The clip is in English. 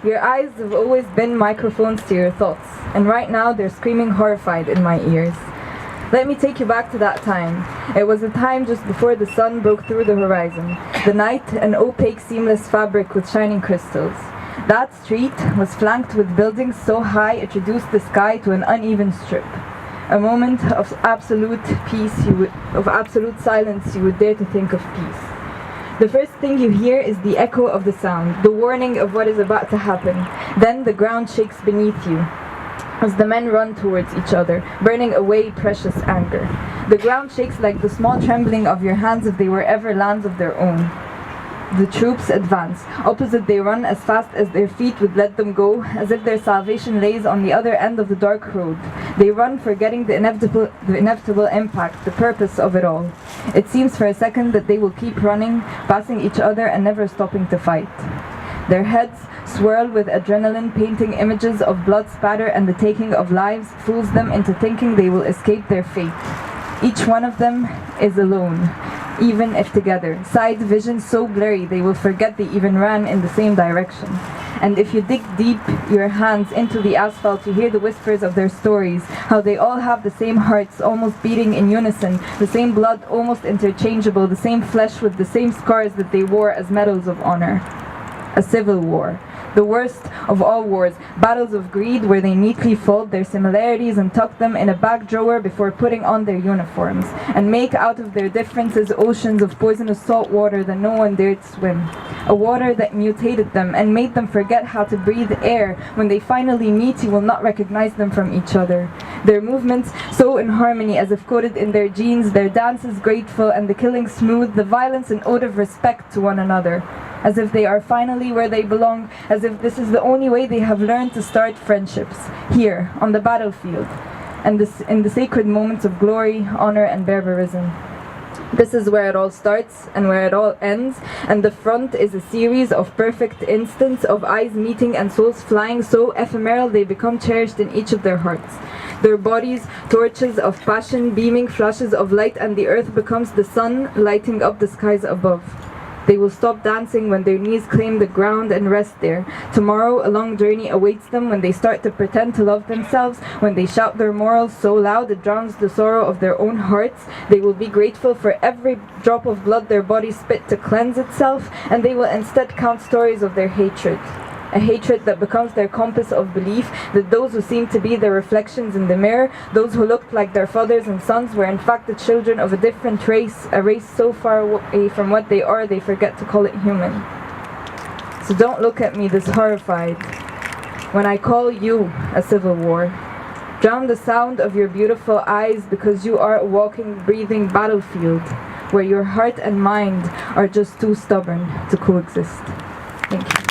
Your eyes have always been microphones to your thoughts, and right now they're screaming horrified in my ears. Let me take you back to that time. It was a time just before the sun broke through the horizon. The night, an opaque, seamless fabric with shining crystals. That street was flanked with buildings so high it reduced the sky to an uneven strip. A moment of absolute peace, of absolute silence, you would dare to think of peace. The first thing you hear is the echo of the sound, the warning of what is about to happen. Then the ground shakes beneath you as the men run towards each other, burning away precious anger. The ground shakes like the small trembling of your hands if they were ever lands of their own. The troops advance. Opposite they run as fast as their feet would let them go, as if their salvation lays on the other end of the dark road. They run forgetting the inevitable impact, the purpose of it all. It seems for a second that they will keep running, passing each other and never stopping to fight. Their heads swirl with adrenaline, painting images of blood spatter and the taking of lives fools them into thinking they will escape their fate. Each one of them is alone, even if together. Side vision so blurry they will forget they even ran in the same direction. And if you dig deep your hands into the asphalt, you hear the whispers of their stories, how they all have the same hearts almost beating in unison, the same blood almost interchangeable, the same flesh with the same scars that they wore as medals of honor. A civil war. The worst of all wars, battles of greed where they neatly fold their similarities and tuck them in a back drawer before putting on their uniforms, and make out of their differences oceans of poisonous salt water that no one dared swim. A water that mutated them and made them forget how to breathe air. When they finally meet, you will not recognize them from each other. Their movements so in harmony as if coded in their genes, their dances grateful and the killing smooth, the violence an ode of respect to one another. As if they are finally where they belong, as if this is the only way they have learned to start friendships, here, on the battlefield, and in the sacred moments of glory, honor, and barbarism. This is where it all starts and where it all ends, and the front is a series of perfect instants of eyes meeting and souls flying so ephemeral they become cherished in each of their hearts. Their bodies, torches of passion, beaming flashes of light, and the earth becomes the sun, lighting up the skies above. They will stop dancing when their knees claim the ground and rest there. Tomorrow, a long journey awaits them when they start to pretend to love themselves, when they shout their morals so loud it drowns the sorrow of their own hearts. They will be grateful for every drop of blood their body spit to cleanse itself, and they will instead count stories of their hatred. A hatred that becomes their compass of belief, that those who seem to be their reflections in the mirror, those who looked like their fathers and sons, were in fact the children of a different race, a race so far away from what they are they forget to call it human. So don't look at me this horrified when I call you a civil war. Drown the sound of your beautiful eyes, because you are a walking, breathing battlefield where your heart and mind are just too stubborn to coexist. Thank you.